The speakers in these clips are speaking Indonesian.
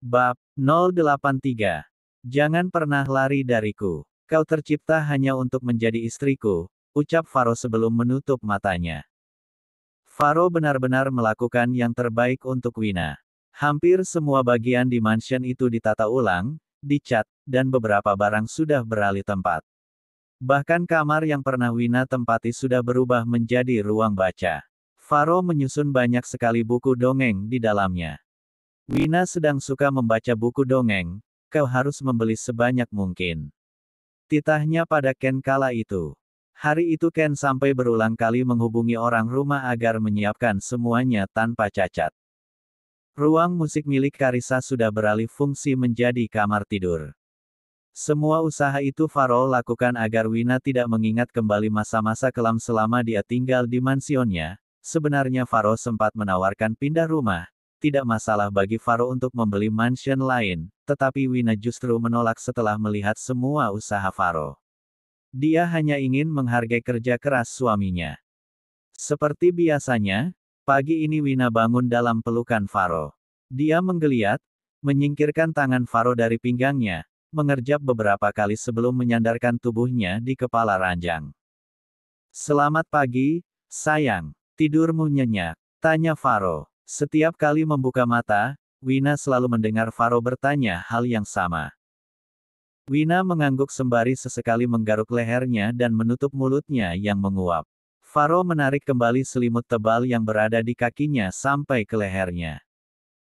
Bab 083. Jangan pernah lari dariku. Kau tercipta hanya untuk menjadi istriku, ucap Faro sebelum menutup matanya. Faro benar-benar melakukan yang terbaik untuk Wina. Hampir semua bagian di mansion itu ditata ulang, dicat, dan beberapa barang sudah beralih tempat. Bahkan kamar yang pernah Wina tempati sudah berubah menjadi ruang baca. Faro menyusun banyak sekali buku dongeng di dalamnya. Wina sedang suka membaca buku dongeng, kau harus membeli sebanyak mungkin. Titahnya pada Ken kala itu. Hari itu Ken sampai berulang kali menghubungi orang rumah agar menyiapkan semuanya tanpa cacat. Ruang musik milik Karissa sudah beralih fungsi menjadi kamar tidur. Semua usaha itu Faro lakukan agar Wina tidak mengingat kembali masa-masa kelam selama dia tinggal di mansionnya. Sebenarnya Faro sempat menawarkan pindah rumah. Tidak masalah bagi Faro untuk membeli mansion lain, tetapi Wina justru menolak setelah melihat semua usaha Faro. Dia hanya ingin menghargai kerja keras suaminya. Seperti biasanya, pagi ini Wina bangun dalam pelukan Faro. Dia menggeliat, menyingkirkan tangan Faro dari pinggangnya, mengerjap beberapa kali sebelum menyandarkan tubuhnya di kepala ranjang. Selamat pagi, sayang. Tidurmu nyenyak? Tanya Faro. Setiap kali membuka mata, Wina selalu mendengar Faro bertanya hal yang sama. Wina mengangguk sembari sesekali menggaruk lehernya dan menutup mulutnya yang menguap. Faro menarik kembali selimut tebal yang berada di kakinya sampai ke lehernya.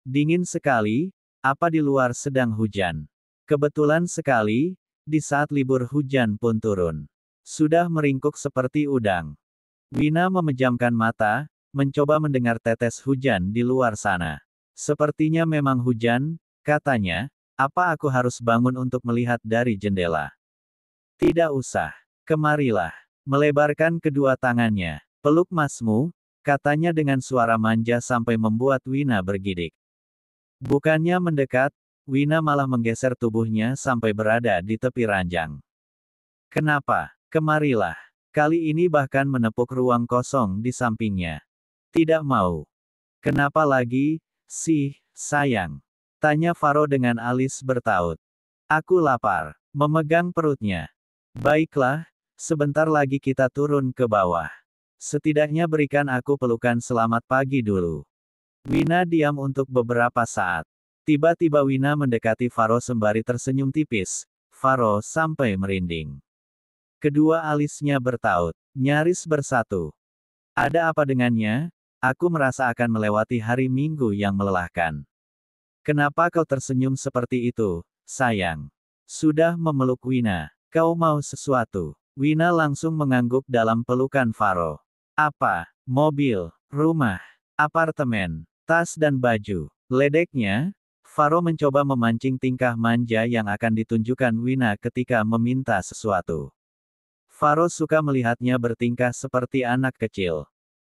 Dingin sekali, apa di luar sedang hujan? Kebetulan sekali, di saat libur hujan pun turun. Sudah meringkuk seperti udang. Wina memejamkan mata, mencoba mendengar tetes hujan di luar sana. Sepertinya memang hujan, katanya, apa aku harus bangun untuk melihat dari jendela? Tidak usah. Kemarilah. Melebarkan kedua tangannya. Peluk masmu, katanya dengan suara manja sampai membuat Wina bergidik. Bukannya mendekat, Wina malah menggeser tubuhnya sampai berada di tepi ranjang. Kenapa? Kemarilah. Kali ini bahkan menepuk ruang kosong di sampingnya. Tidak mau. Kenapa lagi, sih, sayang? Tanya Faro dengan alis bertaut. Aku lapar. Memegang perutnya. Baiklah, sebentar lagi kita turun ke bawah. Setidaknya berikan aku pelukan selamat pagi dulu. Wina diam untuk beberapa saat. Tiba-tiba Wina mendekati Faro sembari tersenyum tipis. Faro sampai merinding. Kedua alisnya bertaut, nyaris bersatu. Ada apa dengannya? Aku merasa akan melewati hari Minggu yang melelahkan. Kenapa kau tersenyum seperti itu, sayang? Sudah memeluk Wina. Kau mau sesuatu? Wina langsung mengangguk dalam pelukan Faro. Apa? Mobil, rumah, apartemen, tas dan baju. Ledeknya, Faro mencoba memancing tingkah manja yang akan ditunjukkan Wina ketika meminta sesuatu. Faro suka melihatnya bertingkah seperti anak kecil.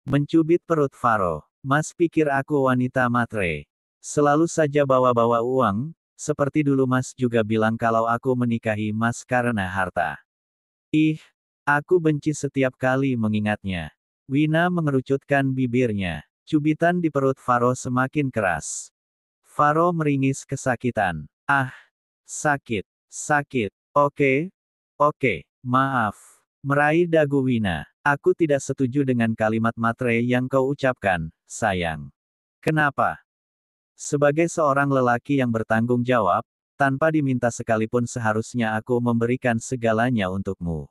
Mencubit perut Faro. Mas pikir aku wanita matre. Selalu saja bawa-bawa uang, seperti dulu Mas juga bilang kalau aku menikahi Mas karena harta. Ih, aku benci setiap kali mengingatnya. Wina mengerucutkan bibirnya. Cubitan di perut Faro semakin keras. Faro meringis kesakitan. Ah, sakit, sakit. Oke, maaf. Meraih dagu Wina. Aku tidak setuju dengan kalimat matre yang kau ucapkan, sayang. Kenapa? Sebagai seorang lelaki yang bertanggung jawab, tanpa diminta sekalipun seharusnya aku memberikan segalanya untukmu.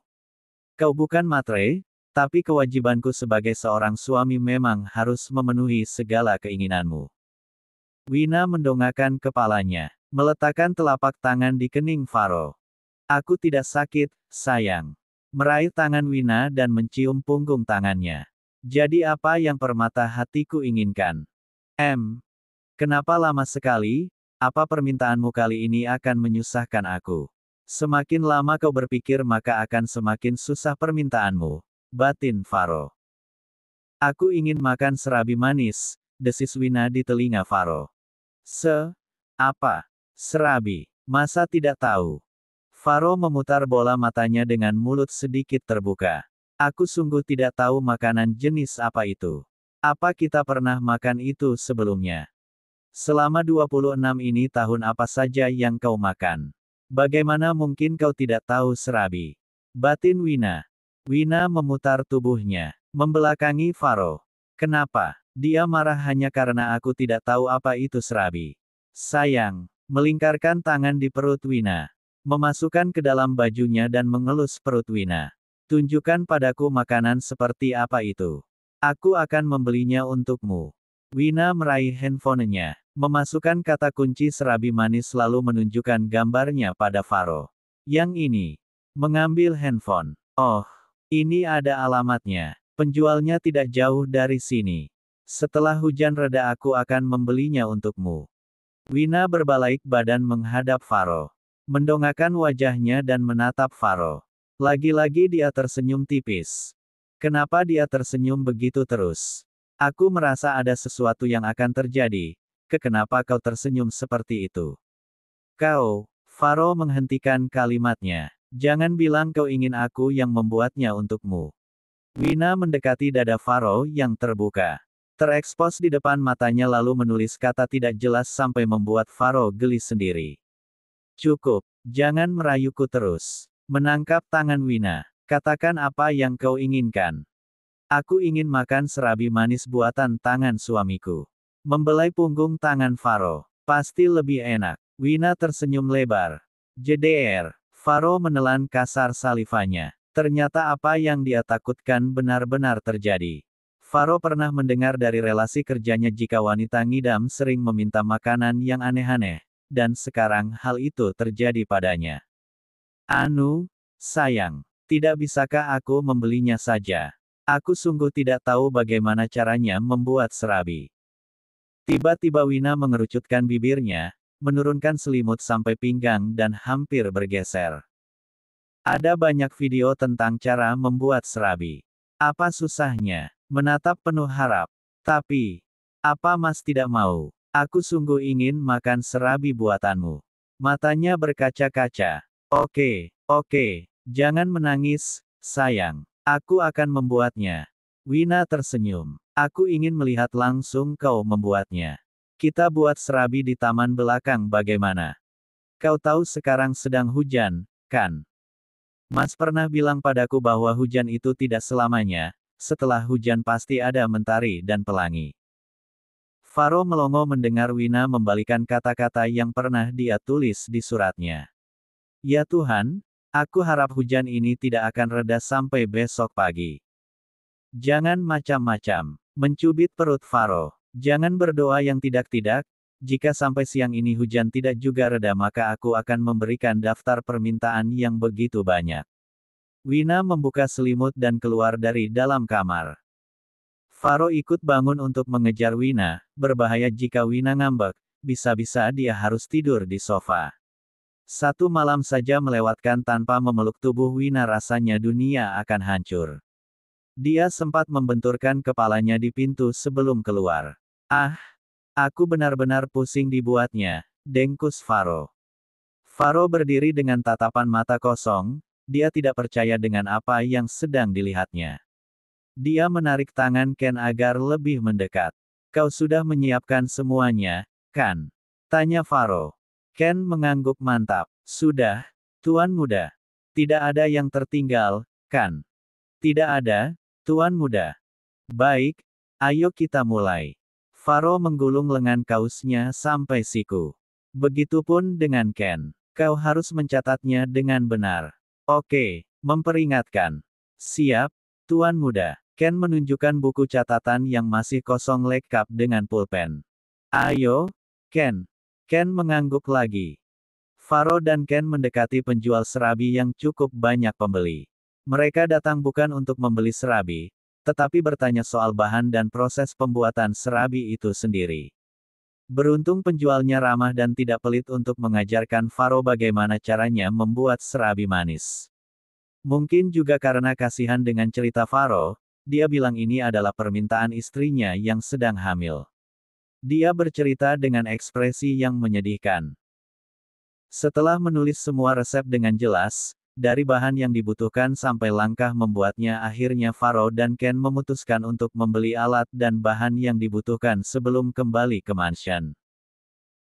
Kau bukan matre, tapi kewajibanku sebagai seorang suami memang harus memenuhi segala keinginanmu. Wina mendongakkan kepalanya, meletakkan telapak tangan di kening Faro. Aku tidak sakit, sayang. Meraih tangan Wina dan mencium punggung tangannya. Jadi apa yang permata hatiku inginkan? Kenapa lama sekali? Apa permintaanmu kali ini akan menyusahkan aku? Semakin lama kau berpikir maka akan semakin susah permintaanmu, batin Faro. Aku ingin makan serabi manis, desis Wina di telinga Faro. Apa? Serabi? Masa tidak tahu? Faro memutar bola matanya dengan mulut sedikit terbuka. Aku sungguh tidak tahu makanan jenis apa itu. Apa kita pernah makan itu sebelumnya? Selama 26 ini tahun apa saja yang kau makan? Bagaimana mungkin kau tidak tahu serabi? Batin Wina. Wina memutar tubuhnya, membelakangi Faro. Kenapa? Dia marah hanya karena aku tidak tahu apa itu serabi. Sayang, melingkarkan tangan di perut Wina. Memasukkan ke dalam bajunya dan mengelus perut Wina. Tunjukkan padaku makanan seperti apa itu. Aku akan membelinya untukmu. Wina meraih handphonenya, memasukkan kata kunci serabi manis lalu menunjukkan gambarnya pada Faro. Yang ini. Mengambil handphone. Oh, ini ada alamatnya. Penjualnya tidak jauh dari sini. Setelah hujan reda aku akan membelinya untukmu. Wina berbalik badan menghadap Faro. Mendongakkan wajahnya dan menatap Faro. Lagi-lagi dia tersenyum tipis. Kenapa dia tersenyum begitu terus? Aku merasa ada sesuatu yang akan terjadi. Kenapa kau tersenyum seperti itu? Kau, Faro menghentikan kalimatnya. Jangan bilang kau ingin aku yang membuatnya untukmu. Wina mendekati dada Faro yang terbuka. Terekspos di depan matanya lalu menulis kata tidak jelas sampai membuat Faro geli sendiri. Cukup, jangan merayuku terus. Menangkap tangan Wina. Katakan apa yang kau inginkan. Aku ingin makan serabi manis buatan tangan suamiku. Membelai punggung tangan Faro. Pasti lebih enak. Wina tersenyum lebar. JDR. Faro menelan kasar salivanya. Ternyata apa yang dia takutkan benar-benar terjadi. Faro pernah mendengar dari relasi kerjanya jika wanita ngidam sering meminta makanan yang aneh-aneh. Dan sekarang hal itu terjadi padanya. Anu, sayang, tidak bisakah aku membelinya saja? Aku sungguh tidak tahu bagaimana caranya membuat serabi. Tiba-tiba Wina mengerucutkan bibirnya, menurunkan selimut sampai pinggang dan hampir bergeser. Ada banyak video tentang cara membuat serabi. Apa susahnya? Menatap penuh harap. Tapi, apa Mas tidak mau? Aku sungguh ingin makan serabi buatanmu. Matanya berkaca-kaca. Oke, jangan menangis, sayang. Aku akan membuatnya. Wina tersenyum. Aku ingin melihat langsung kau membuatnya. Kita buat serabi di taman belakang bagaimana? Kau tahu sekarang sedang hujan, kan? Mas pernah bilang padaku bahwa hujan itu tidak selamanya, setelah hujan pasti ada mentari dan pelangi. Faro melongo mendengar Wina membalikan kata-kata yang pernah dia tulis di suratnya. Ya Tuhan, aku harap hujan ini tidak akan reda sampai besok pagi. Jangan macam-macam. Mencubit perut Faro. Jangan berdoa yang tidak-tidak. Jika sampai siang ini hujan tidak juga reda maka aku akan memberikan daftar permintaan yang begitu banyak. Wina membuka selimut dan keluar dari dalam kamar. Faro ikut bangun untuk mengejar Wina. Berbahaya jika Wina ngambek. Bisa-bisa dia harus tidur di sofa. Satu malam saja melewatkan tanpa memeluk tubuh Wina rasanya dunia akan hancur. Dia sempat membenturkan kepalanya di pintu sebelum keluar. Ah, aku benar-benar pusing dibuatnya, dengkus Faro. Faro berdiri dengan tatapan mata kosong, dia tidak percaya dengan apa yang sedang dilihatnya. Dia menarik tangan Ken agar lebih mendekat. Kau sudah menyiapkan semuanya, kan? Tanya Faro. Ken mengangguk mantap. Sudah, Tuan Muda. Tidak ada yang tertinggal, kan? Tidak ada, Tuan Muda. Baik, ayo kita mulai. Faro menggulung lengan kausnya sampai siku. Begitupun dengan Ken. Kau harus mencatatnya dengan benar. Oke, memperingatkan. Siap, Tuan Muda. Ken menunjukkan buku catatan yang masih kosong lengkap dengan pulpen. Ayo, Ken. Ken mengangguk lagi. Faro dan Ken mendekati penjual serabi yang cukup banyak pembeli. Mereka datang bukan untuk membeli serabi, tetapi bertanya soal bahan dan proses pembuatan serabi itu sendiri. Beruntung penjualnya ramah dan tidak pelit untuk mengajarkan Faro bagaimana caranya membuat serabi manis. Mungkin juga karena kasihan dengan cerita Faro, dia bilang ini adalah permintaan istrinya yang sedang hamil. Dia bercerita dengan ekspresi yang menyedihkan. Setelah menulis semua resep dengan jelas, dari bahan yang dibutuhkan sampai langkah membuatnya akhirnya Faro dan Ken memutuskan untuk membeli alat dan bahan yang dibutuhkan sebelum kembali ke mansion.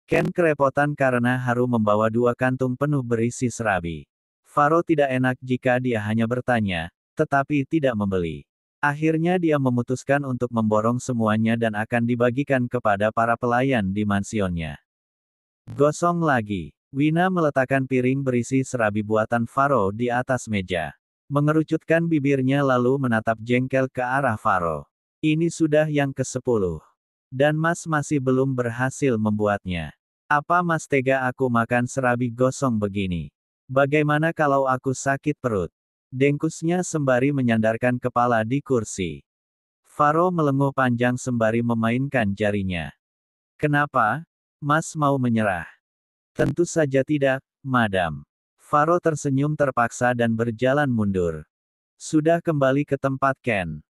Ken kerepotan karena harus membawa 2 kantung penuh berisi serabi. Faro tidak enak jika dia hanya bertanya, tetapi tidak membeli. Akhirnya dia memutuskan untuk memborong semuanya dan akan dibagikan kepada para pelayan di mansionnya. Gosong lagi. Wina meletakkan piring berisi serabi buatan Faro di atas meja. Mengerucutkan bibirnya lalu menatap jengkel ke arah Faro. Ini sudah yang ke-10. Dan Mas masih belum berhasil membuatnya. Apa Mas tega aku makan serabi gosong begini? Bagaimana kalau aku sakit perut? Dengkusnya sembari menyandarkan kepala di kursi. Faro melenguh panjang sembari memainkan jarinya. Kenapa? Mas mau menyerah? Tentu saja tidak, Madam. Faro tersenyum terpaksa dan berjalan mundur. Sudah kembali ke tempat Ken.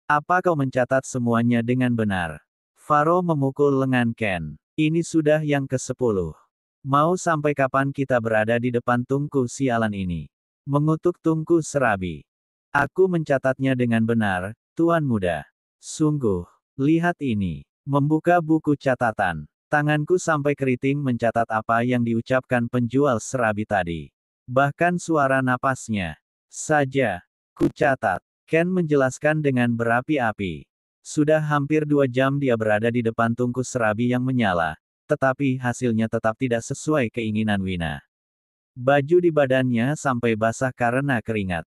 Apa kau mencatat semuanya dengan benar? Faro memukul lengan Ken. Ini sudah yang ke-10. Mau sampai kapan kita berada di depan tungku sialan ini? Mengutuk tungku serabi. Aku mencatatnya dengan benar, Tuan Muda. Sungguh. Lihat ini. Membuka buku catatan. Tanganku sampai keriting mencatat apa yang diucapkan penjual serabi tadi. Bahkan suara napasnya saja. Ku catat. Ken menjelaskan dengan berapi-api. Sudah hampir 2 jam dia berada di depan tungku serabi yang menyala. Tetapi hasilnya tetap tidak sesuai keinginan Wina. Baju di badannya sampai basah karena keringat.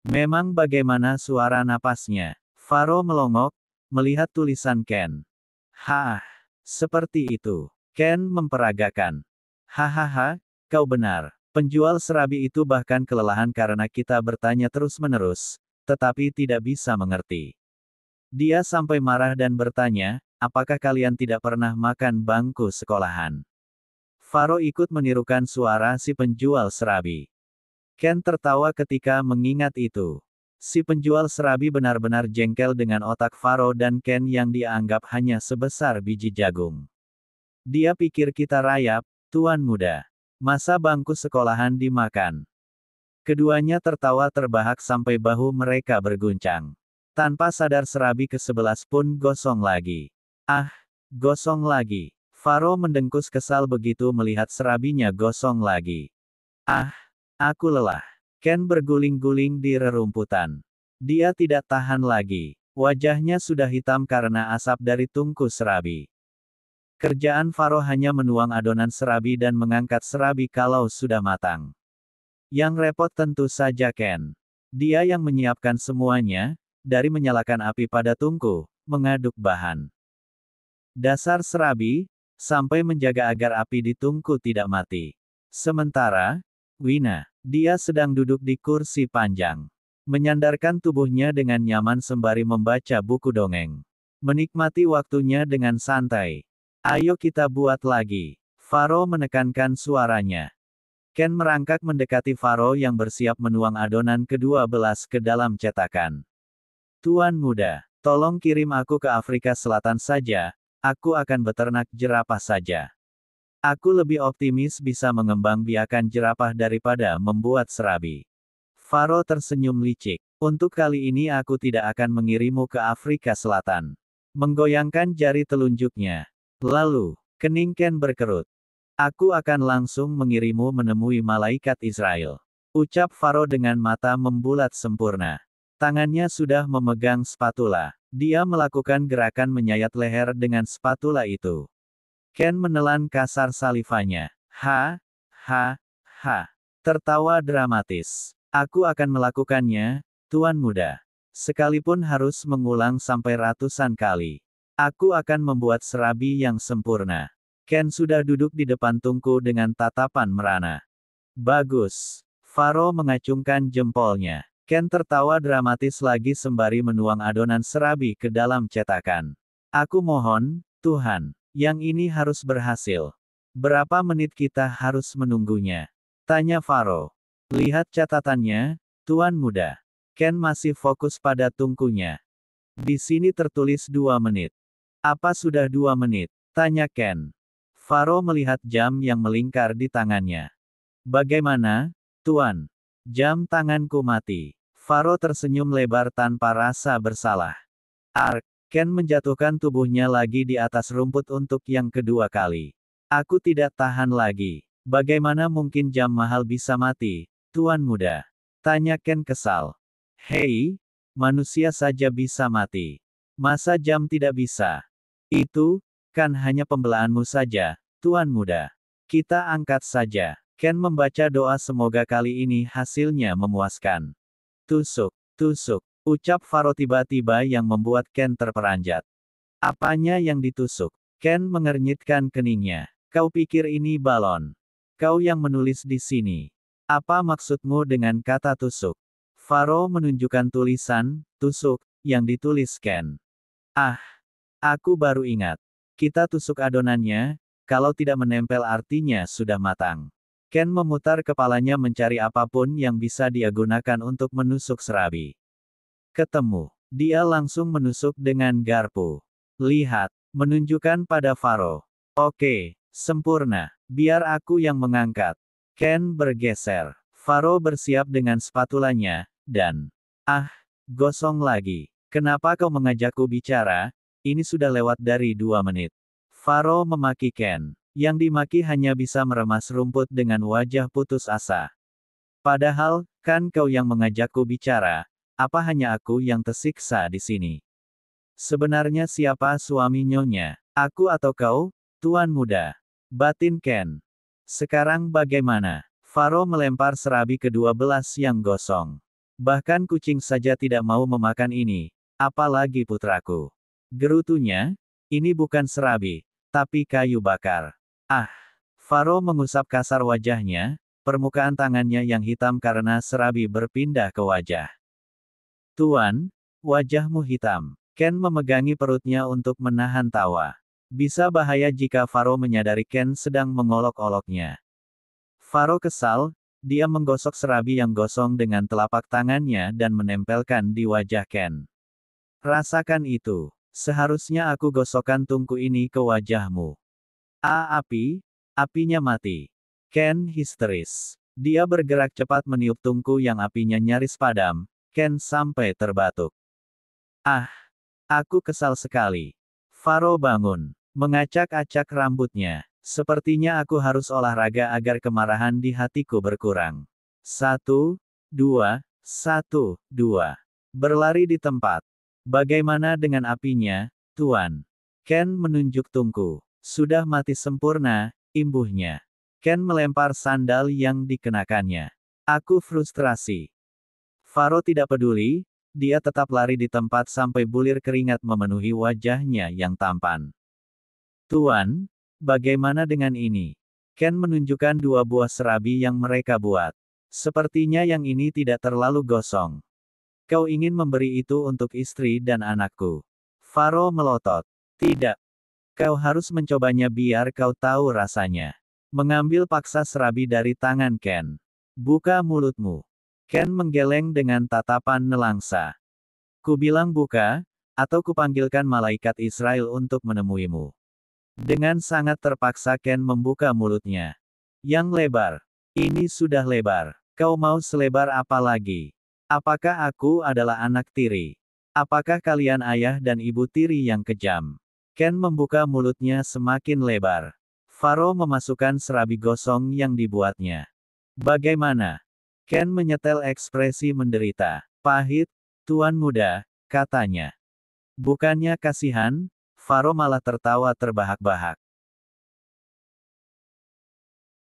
Memang bagaimana suara napasnya? Faro melongok, melihat tulisan Ken. Hah, seperti itu. Ken memperagakan. Hahaha, kau benar. Penjual serabi itu bahkan kelelahan karena kita bertanya terus-menerus, tetapi tidak bisa mengerti. Dia sampai marah dan bertanya, apakah kalian tidak pernah makan bangku sekolahan? Faro ikut menirukan suara si penjual serabi. Ken tertawa ketika mengingat itu. Si penjual serabi benar-benar jengkel dengan otak Faro dan Ken yang dia anggap hanya sebesar biji jagung. Dia pikir kita rayap, Tuan Muda. Masa bangku sekolahan dimakan? Keduanya tertawa terbahak sampai bahu mereka berguncang. Tanpa sadar serabi ke-11 pun gosong lagi. Ah, gosong lagi. Faro mendengkus kesal begitu melihat serabinya gosong lagi. Ah, aku lelah. Ken berguling-guling di rerumputan. Dia tidak tahan lagi. Wajahnya sudah hitam karena asap dari tungku serabi. Kerjaan Faro hanya menuang adonan serabi dan mengangkat serabi kalau sudah matang. Yang repot tentu saja Ken. Dia yang menyiapkan semuanya, dari menyalakan api pada tungku, mengaduk bahan dasar serabi, sampai menjaga agar api di tungku tidak mati. Sementara, Wina, dia sedang duduk di kursi panjang. Menyandarkan tubuhnya dengan nyaman sembari membaca buku dongeng. Menikmati waktunya dengan santai. Ayo kita buat lagi. Faro menekankan suaranya. Ken merangkak mendekati Faro yang bersiap menuang adonan ke-12 ke dalam cetakan. Tuan Muda, tolong kirim aku ke Afrika Selatan saja. Aku akan beternak jerapah saja. Aku lebih optimis bisa mengembangbiakan jerapah daripada membuat serabi. Faro tersenyum licik. Untuk kali ini aku tidak akan mengirimmu ke Afrika Selatan. Menggoyangkan jari telunjuknya. Lalu, kening Ken berkerut. Aku akan langsung mengirimmu menemui malaikat Israel. Ucap Faro dengan mata membulat sempurna. Tangannya sudah memegang spatula. Dia melakukan gerakan menyayat leher dengan spatula itu. Ken menelan kasar salivanya. Ha, ha, ha. Tertawa dramatis. Aku akan melakukannya, Tuan Muda. Sekalipun harus mengulang sampai ratusan kali. Aku akan membuat serabi yang sempurna. Ken sudah duduk di depan tungku dengan tatapan merana. Bagus. Faro mengacungkan jempolnya. Ken tertawa dramatis lagi sembari menuang adonan serabi ke dalam cetakan. Aku mohon, Tuhan, yang ini harus berhasil. Berapa menit kita harus menunggunya? Tanya Faro. Lihat catatannya, Tuan Muda. Ken masih fokus pada tungkunya. Di sini tertulis 2 menit. Apa sudah 2 menit? Tanya Ken. Faro melihat jam yang melingkar di tangannya. Bagaimana, Tuan? Jam tanganku mati. Faro tersenyum lebar tanpa rasa bersalah. Ark, Ken menjatuhkan tubuhnya lagi di atas rumput untuk yang kedua kali. Aku tidak tahan lagi. Bagaimana mungkin jam mahal bisa mati, Tuan Muda? Tanya Ken kesal. Hei, manusia saja bisa mati. Masa jam tidak bisa? Itu, kan hanya pembelaanmu saja, Tuan Muda. Kita angkat saja. Ken membaca doa semoga kali ini hasilnya memuaskan. Tusuk, tusuk, ucap Faro tiba-tiba yang membuat Ken terperanjat. Apanya yang ditusuk? Ken mengernyitkan keningnya. Kau pikir ini balon? Kau yang menulis di sini. Apa maksudmu dengan kata tusuk? Faro menunjukkan tulisan, tusuk, yang ditulis Ken. Ah, aku baru ingat. Kita tusuk adonannya, kalau tidak menempel artinya sudah matang. Ken memutar kepalanya mencari apapun yang bisa dia gunakan untuk menusuk serabi. Ketemu. Dia langsung menusuk dengan garpu. Lihat, menunjukkan pada Faro. Oke, sempurna. Biar aku yang mengangkat. Ken bergeser. Faro bersiap dengan spatulanya, dan... Ah, gosong lagi. Kenapa kau mengajakku bicara? Ini sudah lewat dari 2 menit. Faro memaki Ken. Yang dimaki hanya bisa meremas rumput dengan wajah putus asa. Padahal, kan kau yang mengajakku bicara, apa hanya aku yang tersiksa di sini? Sebenarnya siapa suami nyonya? Aku atau kau, Tuan Muda? Batin Ken. Sekarang bagaimana? Faro melempar serabi ke-12 yang gosong. Bahkan kucing saja tidak mau memakan ini, apalagi putraku. Gerutunya, ini bukan serabi, tapi kayu bakar. Ah! Faro mengusap kasar wajahnya, permukaan tangannya yang hitam karena serabi berpindah ke wajah. Tuan, wajahmu hitam. Ken memegangi perutnya untuk menahan tawa. Bisa bahaya jika Faro menyadari Ken sedang mengolok-oloknya. Faro kesal, dia menggosok serabi yang gosong dengan telapak tangannya dan menempelkan di wajah Ken. Rasakan itu. Seharusnya aku gosokkan tungku ini ke wajahmu. Api? Apinya mati. Ken histeris. Dia bergerak cepat meniup tungku yang apinya nyaris padam. Ken sampai terbatuk. Ah! Aku kesal sekali. Faro bangun. Mengacak-acak rambutnya. Sepertinya aku harus olahraga agar kemarahan di hatiku berkurang. 1, 2, 1, 2. Berlari di tempat. Bagaimana dengan apinya, Tuan? Ken menunjuk tungku. Sudah mati sempurna, imbuhnya. Ken melempar sandal yang dikenakannya. Aku frustrasi. Faro tidak peduli, dia tetap lari di tempat sampai bulir keringat memenuhi wajahnya yang tampan. Tuan, bagaimana dengan ini? Ken menunjukkan 2 buah serabi yang mereka buat. Sepertinya yang ini tidak terlalu gosong. Kau ingin memberi itu untuk istri dan anakku. Faro melotot. Tidak. Kau harus mencobanya biar kau tahu rasanya. Mengambil paksa serabi dari tangan Ken. Buka mulutmu. Ken menggeleng dengan tatapan nelangsa. Kubilang buka, atau kupanggilkan malaikat Israel untuk menemuimu. Dengan sangat terpaksa Ken membuka mulutnya. Yang lebar. Ini sudah lebar. Kau mau selebar apa lagi? Apakah aku adalah anak tiri? Apakah kalian ayah dan ibu tiri yang kejam? Ken membuka mulutnya semakin lebar. Faro memasukkan serabi gosong yang dibuatnya. Bagaimana? Ken menyetel ekspresi menderita. Pahit, Tuan Muda, katanya. Bukannya kasihan, Faro malah tertawa terbahak-bahak.